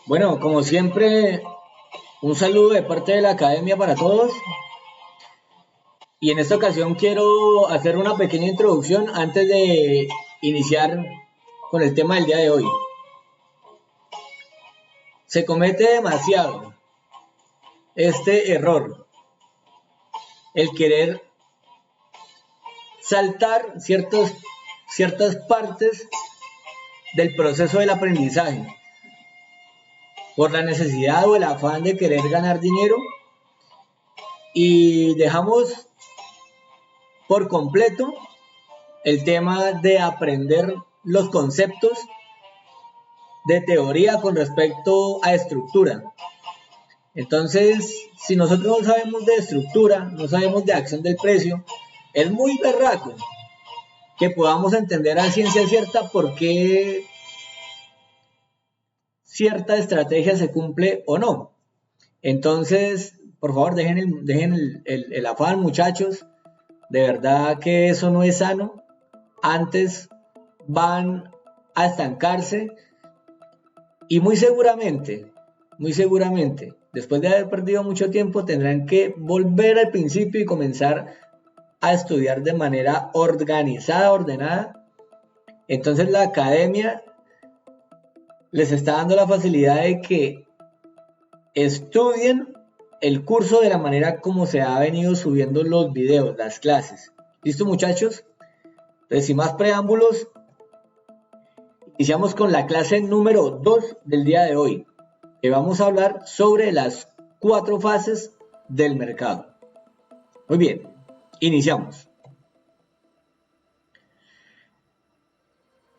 Bueno, como siempre, un saludo de parte de la academia para todos. Y en esta ocasión quiero hacer una pequeña introducción antes de iniciar con el tema del día de hoy. Se comete demasiado este error, el querer saltar ciertas partes del proceso del aprendizaje por la necesidad o el afán de querer ganar dinero y dejamos por completo el tema de aprender los conceptos de teoría con respecto a estructura. Entonces, si nosotros no sabemos de estructura, no sabemos de acción del precio, es muy berraco que podamos entender a ciencia cierta por qué cierta estrategia se cumple o no. Entonces, por favor, dejen el afán, muchachos. De verdad que eso no es sano. Antes van a estancarse y muy seguramente, después de haber perdido mucho tiempo, tendrán que volver al principio y comenzar a estudiar de manera organizada, ordenada. Entonces la academia les está dando la facilidad de que estudien el curso de la manera como se ha venido subiendo los videos, las clases. ¿Listo, muchachos? Entonces, sin más preámbulos, iniciamos con la clase número 2 del día de hoy, que vamos a hablar sobre las 4 fases del mercado. Muy bien, iniciamos.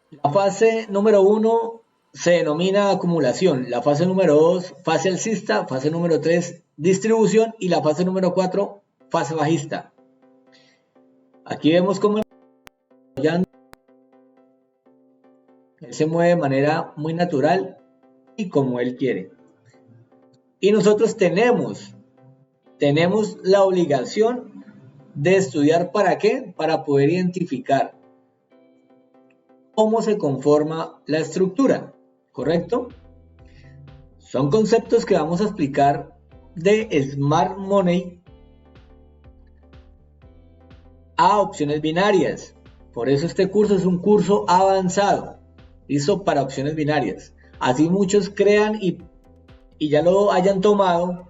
La fase número 1 se denomina acumulación, la fase número 2, fase alcista, fase número 3, distribución y la fase número 4, fase bajista. Aquí vemos cómo él se mueve de manera muy natural y como él quiere. Y nosotros tenemos la obligación de estudiar ¿para qué? Para poder identificar cómo se conforma la estructura, ¿correcto? Son conceptos que vamos a explicar de Smart Money a opciones binarias. Por eso este curso es un curso avanzado, listo para opciones binarias. Así muchos crean y ya lo hayan tomado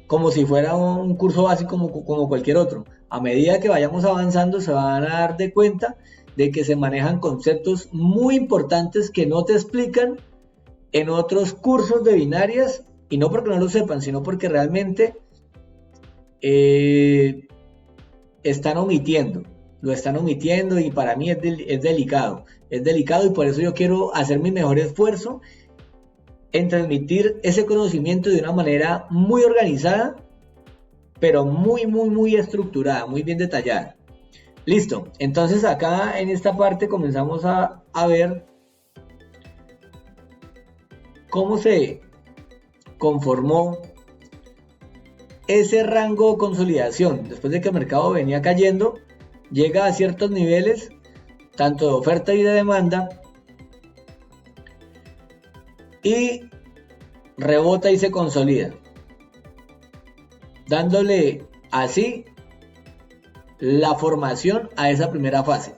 como si fuera un curso básico como cualquier otro. A medida que vayamos avanzando se van a dar de cuenta de que se manejan conceptos muy importantes que no te explican en otros cursos de binarias, y no porque no lo sepan, sino porque realmente lo están omitiendo y para mí es delicado y por eso yo quiero hacer mi mejor esfuerzo en transmitir ese conocimiento de una manera muy organizada, pero muy estructurada, muy bien detallada. Listo, entonces acá en esta parte comenzamos a ver cómo se conformó ese rango de consolidación. Después de que el mercado venía cayendo, llega a ciertos niveles, tanto de oferta y de demanda, y rebota y se consolida, dándole así la formación a esa primera fase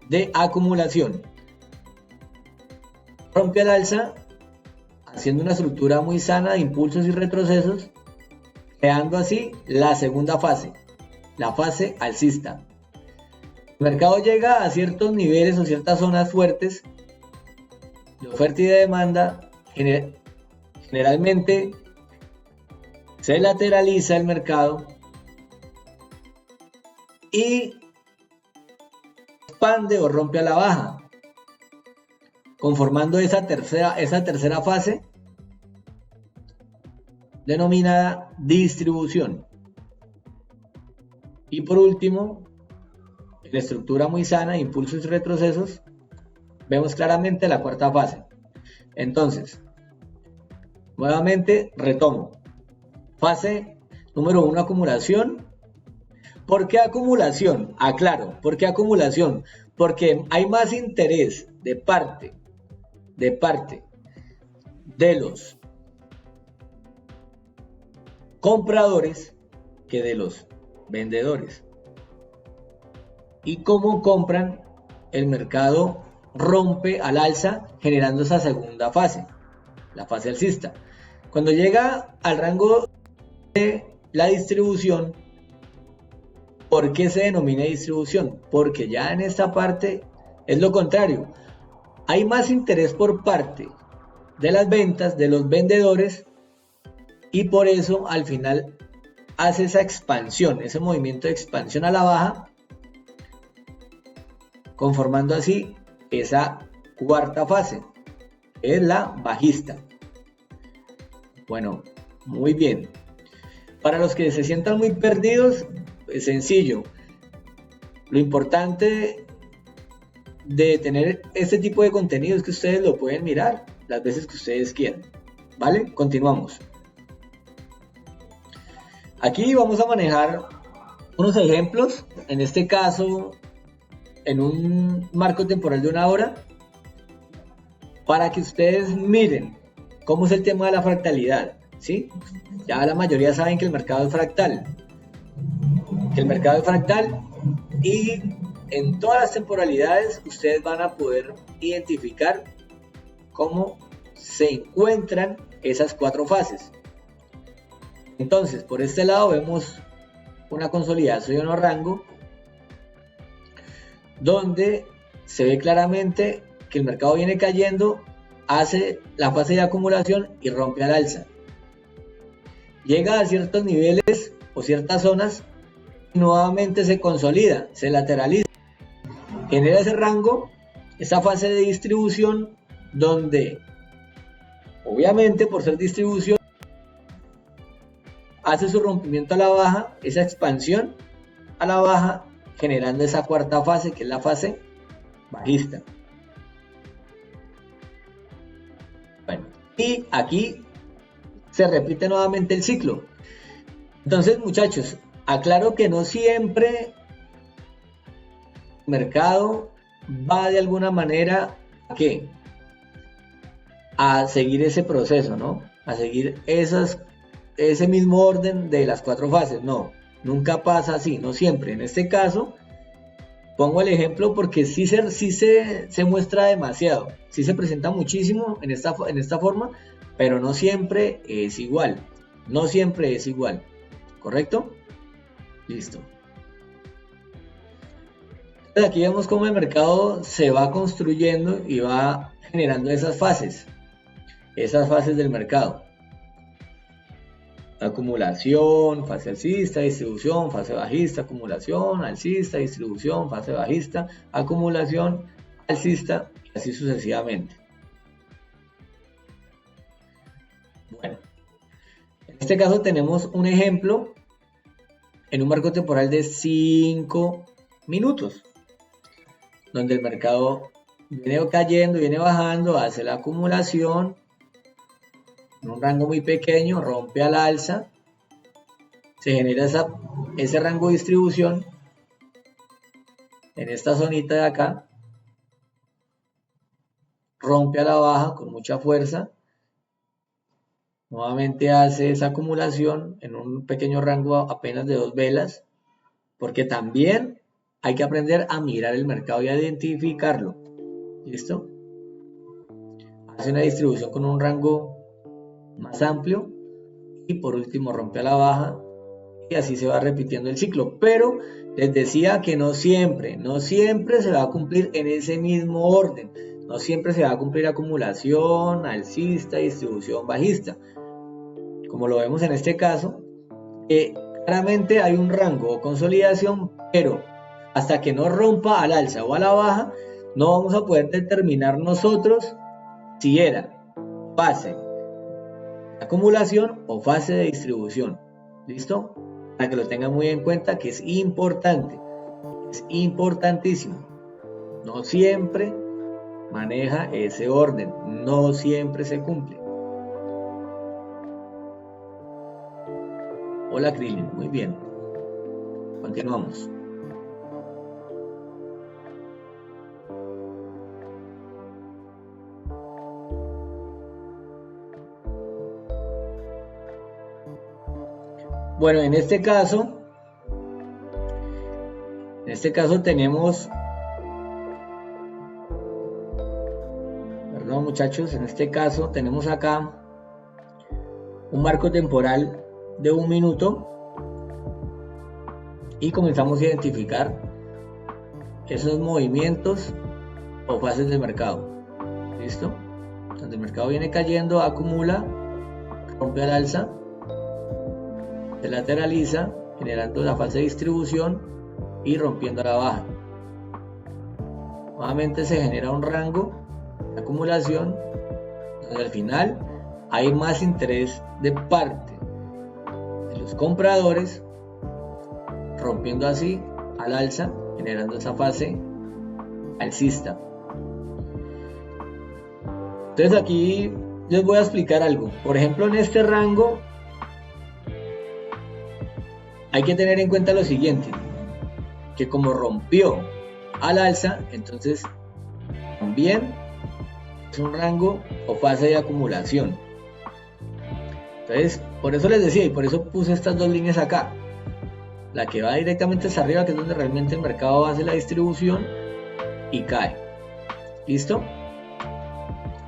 de acumulación. Rompe al alza, haciendo una estructura muy sana de impulsos y retrocesos, creando así la segunda fase, la fase alcista. El mercado llega a ciertos niveles o ciertas zonas fuertes de oferta y de demanda. Generalmente se lateraliza el mercado y expande o rompe a la baja, conformando esa tercera fase denominada distribución. Y por último, en la estructura muy sana, impulsos y retrocesos, vemos claramente la cuarta fase. Entonces, nuevamente retomo. Fase número 1, acumulación. ¿Por qué acumulación? Aclaro, ¿por qué acumulación? Porque hay más interés de parte de los compradores que de los vendedores. Y cómo compran, el mercado rompe al alza generando esa segunda fase, la fase alcista. Cuando llega al rango de la distribución, ¿por qué se denomina distribución? Porque ya en esta parte es lo contrario. Hay más interés por parte de las ventas, de los vendedores, y por eso al final hace esa expansión, ese movimiento de expansión a la baja, conformando así esa cuarta fase, que es la bajista. Bueno, muy bien. Para los que se sientan muy perdidos, es sencillo. Lo importante de tener este tipo de contenido es que ustedes lo pueden mirar las veces que ustedes quieran. ¿Vale? Continuamos. Aquí vamos a manejar unos ejemplos, en este caso en un marco temporal de 1 hora, para que ustedes miren cómo es el tema de la fractalidad, ¿sí? Ya la mayoría saben que el mercado es fractal, y en todas las temporalidades ustedes van a poder identificar cómo se encuentran esas 4 fases. Entonces, por este lado vemos una consolidación o rango donde se ve claramente que el mercado viene cayendo, hace la fase de acumulación y rompe al alza. Llega a ciertos niveles o ciertas zonas y nuevamente se consolida, se lateraliza. Genera ese rango, esa fase de distribución donde, obviamente por ser distribución, hace su rompimiento a la baja, esa expansión a la baja, generando esa cuarta fase que es la fase bajista. Bueno, y aquí se repite nuevamente el ciclo. Entonces, muchachos, aclaro que no siempre el mercado va de alguna manera a seguir ese proceso, ¿no? A seguir ese mismo orden de las 4 fases. No, nunca pasa así, no siempre. En este caso, pongo el ejemplo porque sí se muestra demasiado, sí se presenta muchísimo en esta forma, pero no siempre es igual. No siempre es igual. ¿Correcto? Listo. Entonces aquí vemos cómo el mercado se va construyendo y va generando esas fases del mercado. Acumulación, fase alcista, distribución, fase bajista, acumulación, alcista, distribución, fase bajista, acumulación, alcista, y así sucesivamente. Bueno, en este caso tenemos un ejemplo en un marco temporal de 5 minutos, donde el mercado viene cayendo, viene bajando, hace la acumulación en un rango muy pequeño, rompe al alza, se genera ese rango de distribución en esta zonita de acá, rompe a la baja con mucha fuerza, nuevamente hace esa acumulación en un pequeño rango apenas de 2 velas, porque también hay que aprender a mirar el mercado y a identificarlo. ¿Listo? Hace una distribución con un rango más amplio y por último rompe a la baja y así se va repitiendo el ciclo. Pero les decía que no siempre se va a cumplir en ese mismo orden. No siempre se va a cumplir acumulación, alcista, distribución bajista. Como lo vemos en este caso, claramente hay un rango o consolidación, pero hasta que no rompa al alza o a la baja, no vamos a poder determinar nosotros si era fase de acumulación o fase de distribución. ¿Listo? Para que lo tengan muy en cuenta, que es importante, es importantísimo. No siempre maneja ese orden, no siempre se cumple. Hola Krillin, muy bien. Continuamos. Bueno, en este caso tenemos, perdón muchachos, en este caso tenemos acá un marco temporal de 1 minuto y comenzamos a identificar esos movimientos o fases de mercado. ¿Listo? Donde el mercado viene cayendo, acumula, rompe al alza, se lateraliza, generando la fase de distribución y rompiendo a la baja. Nuevamente se genera un rango de acumulación donde al final hay más interés de parte de los compradores, rompiendo así al alza, generando esa fase alcista. Entonces aquí les voy a explicar algo. Por ejemplo, en este rango hay que tener en cuenta lo siguiente, que como rompió al alza, entonces también es un rango o fase de acumulación. Entonces, por eso les decía y por eso puse estas dos líneas acá. La que va directamente hacia arriba, que es donde realmente el mercado hace la distribución y cae. ¿Listo?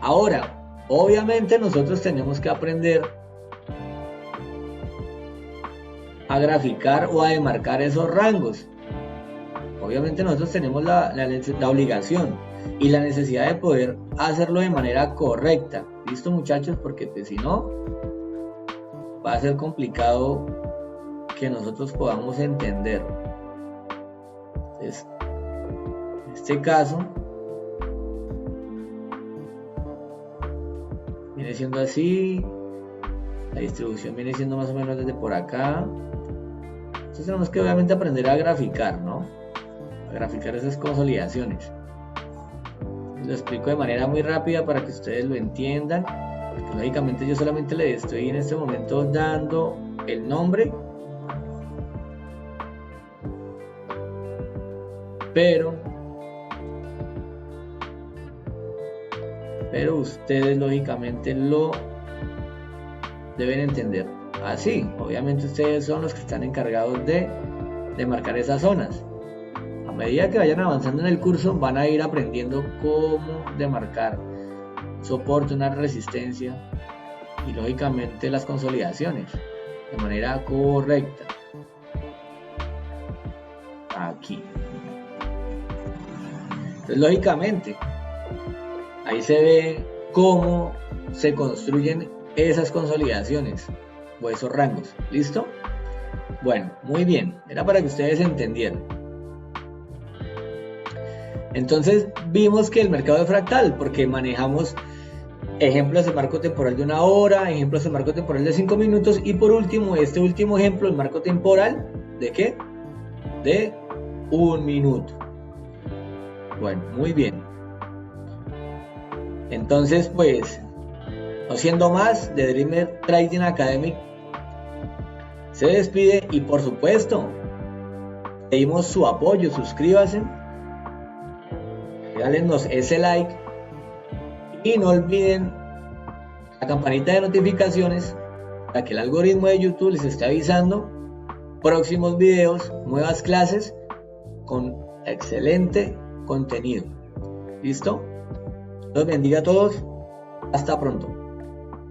Ahora, obviamente nosotros tenemos que aprender a graficar o a demarcar esos rangos. Obviamente nosotros tenemos la obligación y la necesidad de poder hacerlo de manera correcta. ¿Listo muchachos? Porque pues, si no, va a ser complicado que nosotros podamos entender. Entonces, en este caso viene siendo así, la distribución viene siendo más o menos desde por acá. Entonces tenemos que obviamente aprender a graficar, ¿no? A graficar esas consolidaciones. Lo explico de manera muy rápida para que ustedes lo entiendan, porque lógicamente yo solamente le estoy en este momento dando el nombre, pero ustedes lógicamente lo deben entender así. Obviamente ustedes son los que están encargados de marcar esas zonas. A medida que vayan avanzando en el curso van a ir aprendiendo cómo demarcar un soporte, una resistencia y lógicamente las consolidaciones de manera correcta. Aquí. Entonces lógicamente ahí se ve cómo se construyen esas consolidaciones o esos rangos. ¿Listo? Bueno, muy bien. Era para que ustedes entendieran. Entonces vimos que el mercado es fractal porque manejamos ejemplos de marco temporal de 1 hora, ejemplos de marco temporal de 5 minutos y por último, este último ejemplo, el marco temporal ¿de qué? De 1 minuto. Bueno, muy bien. Entonces, pues, no siendo más, The Dreamer Trading Academy se despide y por supuesto, pedimos su apoyo, suscríbanse, regálenos ese like y no olviden la campanita de notificaciones para que el algoritmo de YouTube les esté avisando próximos videos, nuevas clases con excelente contenido. ¿Listo? Dios bendiga a todos. Hasta pronto.